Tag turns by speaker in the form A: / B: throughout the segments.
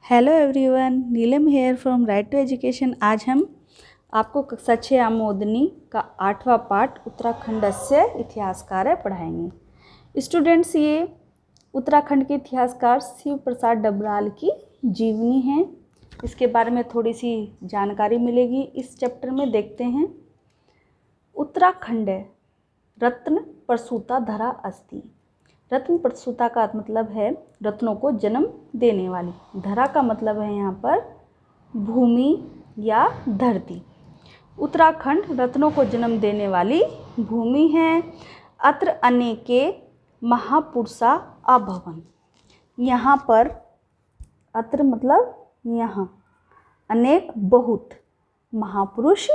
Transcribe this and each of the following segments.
A: Hello everyone, Neelam here from right to education. आज हम आपको कक्षा 6 आमोदनी का 8वां पाठ उत्तराखंडस्य इतिहासकार पढ़ाएंगे। स्टूडेंट्स, ये उत्तराखंड के इतिहासकार शिव प्रसाद डबराल की जीवनी है। इसके बारे में थोड़ी सी जानकारी मिलेगी इस चैप्टर में। देखते हैं। उत्तराखंड रत्न प्रसूता धरा अस्ति। रत्न प्रसूता का मतलब है रत्नों को जन्म देने वाली। धरा का मतलब है यहाँ पर भूमि या धरती। उत्तराखंड रत्नों को जन्म देने वाली भूमि है। अत्र अनेके महापुरुषा अभवन। यहाँ पर अत्र मतलब यहाँ, अनेक बहुत महापुरुष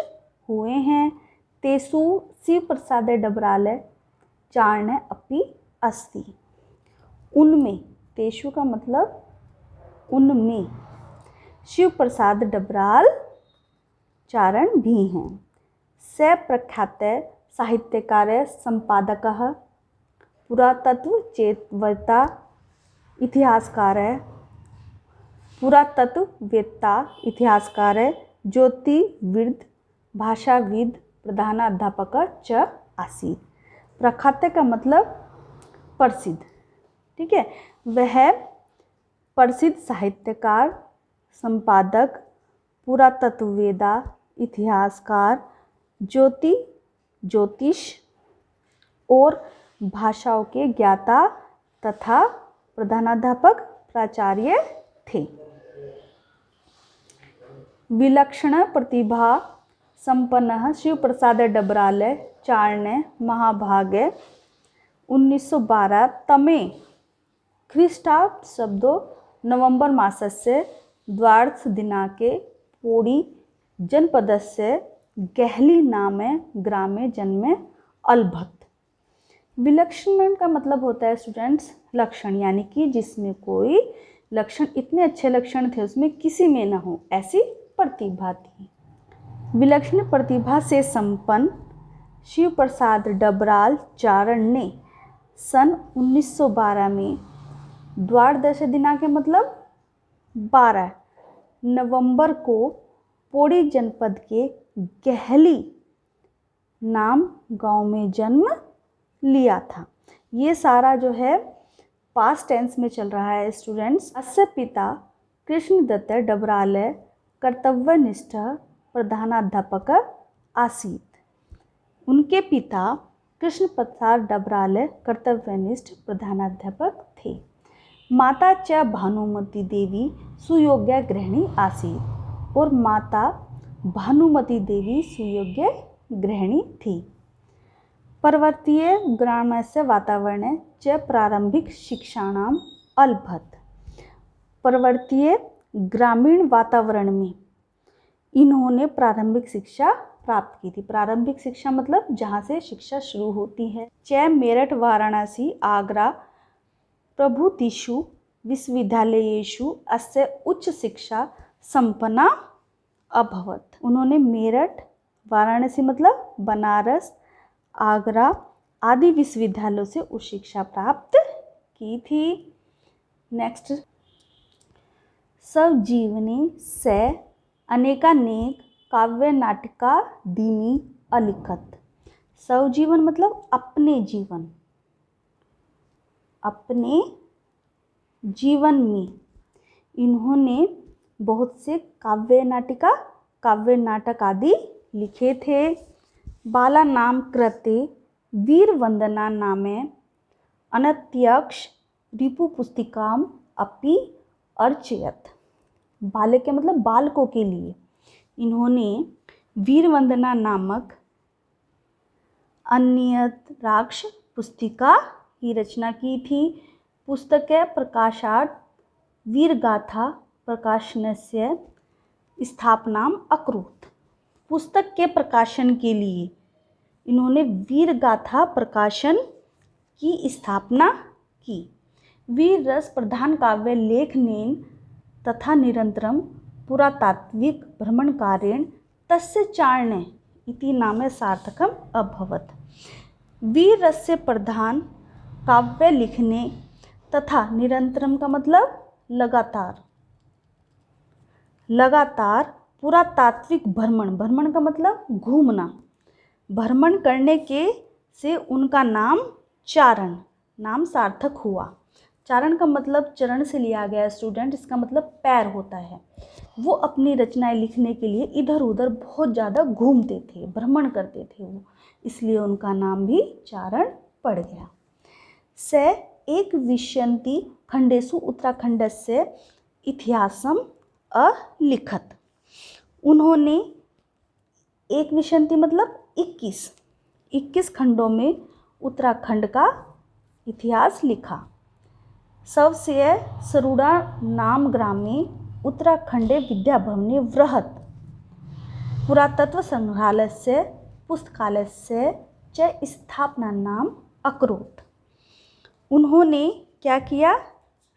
A: हुए हैं। तेसु शिव प्रसाद डबराल चारण अपि अस्ति। उनमें, तेषु का मतलब उनमें, शिव प्रसाद डबराल चारण भी हैं। स प्रख्यात साहित्यकार संपादकः पुरातत्व चेतवता इतिहासकार पुरातत्ववेत्ता इतिहासकार ज्योतिर्विद भाषाविद प्रधानाध्यापक च आसीत्। प्रख्यात का मतलब प्रसिद्ध, ठीक है। वह प्रसिद्ध साहित्यकार, संपादक, पुरातत्ववेदा, इतिहासकार, ज्योतिष और भाषाओं के ज्ञाता तथा प्रधानाध्यापक प्राचार्य थे। विलक्षण प्रतिभा संपन्न शिव प्रसाद डबराल चारण महाभागे 1912 तमे ख्रीष्टाब्द शब्दो नवंबर मासस्य द्वादश दिनांके पोड़ी जनपदस्य गहली नामे ग्रामे जन्मे अलभत। विलक्षण का मतलब होता है स्टूडेंट्स लक्षण, यानी कि जिसमें कोई लक्षण, इतने अच्छे लक्षण थे उसमें किसी में न हो, ऐसी प्रतिभा थी। विलक्षण प्रतिभा से संपन्न शिव प्रसाद डबराल चारण ने सन 1912 में द्वादश दिनांक मतलब 12 नवंबर को पौड़ी जनपद के गहली नाम गांव में जन्म लिया था। ये सारा जो है पास्ट टेंस में चल रहा है स्टूडेंट्स। अस्य पिता कृष्णदत्त डबराल कर्तव्यनिष्ठ प्रधानाध्यापक आसीत्। उनके पिता कृष्ण प्रसाद डबराल कर्तव्यनिष्ठ प्रधानाध्यापक थे। माता च भानुमती देवी सुयोग्य गृहिणी आसीत्। और माता भानुमती देवी सुयोग्य गृहिणी थी। पर्वतीय ग्रामस्य वातावरण च प्रारंभिक शिक्षाणाम अलभत। पर्वतीय ग्रामीण वातावरण में इन्होंने प्रारंभिक शिक्षा प्राप्त की थी। प्रारंभिक शिक्षा मतलब जहाँ से शिक्षा शुरू होती है। च मेरठ वाराणसी आगरा प्रभृतिषु विश्वविद्यालयेषु अस्य उच्च शिक्षा संपन्ना अभवत। उन्होंने मेरठ, वाराणसी मतलब बनारस, आगरा आदि विश्वविद्यालयों से उच्च शिक्षा प्राप्त की थी। नेक्स्ट, स्वजीवनी से अनेकानेक काव्य नाटिका दीनी अलिखत। स्वजीवन मतलब अपने जीवन, अपने जीवन में इन्होंने बहुत से काव्य नाटिका, काव्य नाटक आदि लिखे थे। बाला नाम कृते वीर वंदना नामे अनत्यक्ष रिपु पुस्तिकाम अपि अर्चयत। बालक के मतलब बालकों के लिए इन्होंने वीर वंदना नामक अन्यराक्ष पुस्तिका की रचना की थी। पुस्तक प्रकाशार्थ वीरगाथा प्रकाशनस्य स्थापनाम अकरोत्। पुस्तक के प्रकाशन के लिए इन्होंने वीरगाथा प्रकाशन की स्थापना की। वीर रस प्रधान काव्य लेखनेन तथा निरंतरम पुरातात्विक भ्रमणकारेण तस्य चारण इति नामे सार्थकम अभवत। वीर रस से प्रधान काव्य लिखने तथा निरंतरम का मतलब लगातार, लगातार पुरातात्विक भ्रमण, भ्रमण का मतलब घूमना, भ्रमण करने के से उनका नाम चारण, नाम सार्थक हुआ। चारण का मतलब चरण से लिया गया स्टूडेंट, इसका मतलब पैर होता है। वो अपनी रचनाएं लिखने के लिए इधर उधर बहुत ज़्यादा घूमते थे, भ्रमण करते थे वो, इसलिए उनका नाम भी चारण पड़ गया। स एक विशन्ति खंडेषु उत्तराखंडस्य इतिहासम अलिखत। उन्होंने एक विशन्ति मतलब 21 खंडों में उत्तराखंड का इतिहास लिखा। सबसे सरूड़ा नाम ग्रामे उत्तराखंडे विद्याभवने वृहत् पुरातत्व संग्रहालयस्य पुस्तकालयस्य च स्थापना नाम अकरोत्। उन्होंने क्या किया?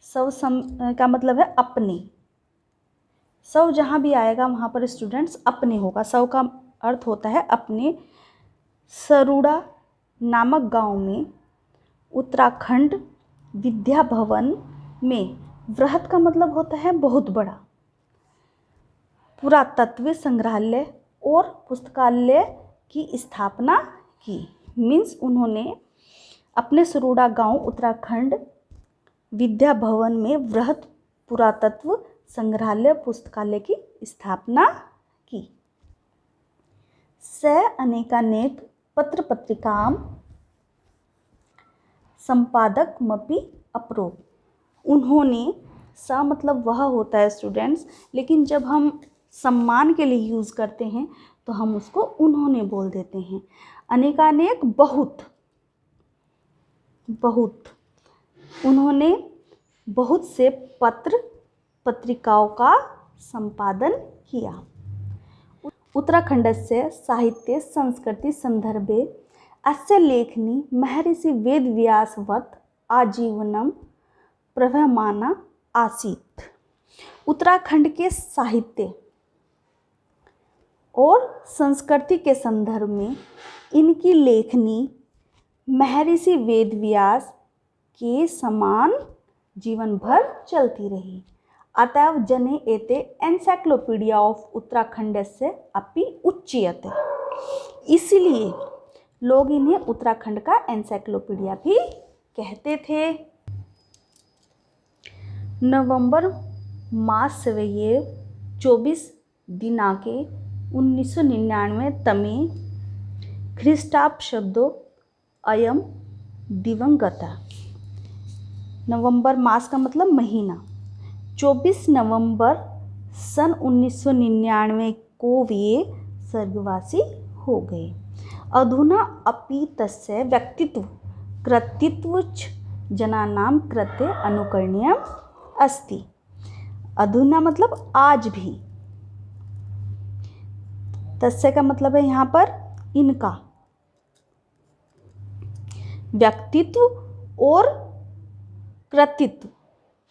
A: का मतलब है अपने, सव जहाँ भी आएगा वहाँ पर स्टूडेंट्स अपने होगा, सव का अर्थ होता है अपने। सरूड़ा नामक गांव में उत्तराखंड विद्या भवन में, वृहत का मतलब होता है बहुत बड़ा, पुरातत्व संग्रहालय और पुस्तकालय की स्थापना की। मीन्स उन्होंने अपने सरूड़ा गांव उत्तराखंड विद्या भवन में वृहत पुरातत्व संग्रहालय पुस्तकालय की स्थापना की। स अनेकानेक पत्र पत्रिकाम संपादकमपि अकरोत्। उन्होंने, सा मतलब वह होता है स्टूडेंट्स, लेकिन जब हम सम्मान के लिए यूज़ करते हैं तो हम उसको उन्होंने बोल देते हैं। अनेकानेक बहुत, उन्होंने बहुत से पत्र पत्रिकाओं का संपादन किया। उत्तराखंडस्य साहित्य संस्कृति संदर्भे अस्य लेखनी महर्षि वेदव्यासवत् आजीवनम प्रवहमाना आसीत्। उत्तराखंड के साहित्य और संस्कृति के संदर्भ में इनकी लेखनी महर्षि वेदव्यास के समान जीवन भर चलती रही। अतएव जने एते एनसाइक्लोपीडिया ऑफ उत्तराखंडस्य अपि उच्यते। इसलिए लोग इन्हें उत्तराखंड का एनसाइक्लोपीडिया भी कहते थे। नवंबर मासव्ये 24 दिनांके 1999 तमे ख्रीष्टाब्दो अयम दिवंगता। नवंबर मास का मतलब महीना, 24 नवंबर सन 1999 को वे स्वर्गवासी हो गए। अधुना अपि तस्य व्यक्तित्व कृतित्वच जनानां कृते अनुकरणीयम् अस्ति। अधुना मतलब आज भी, तस्य का मतलब है यहाँ पर इनका, व्यक्तित्व और कृतित्व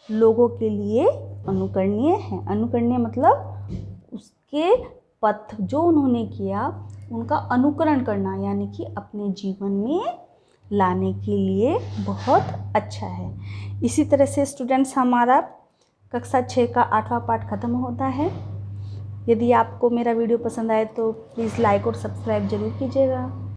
A: लोगों के लिए अनुकरणीय है। अनुकरणीय मतलब उसके पथ जो उन्होंने किया उनका अनुकरण करना, यानी कि अपने जीवन में लाने के लिए बहुत अच्छा है। इसी तरह से स्टूडेंट्स हमारा कक्षा 6 का 8वां पाठ खत्म होता है। यदि आपको मेरा वीडियो पसंद आए तो प्लीज़ लाइक और सब्सक्राइब जरूर कीजिएगा।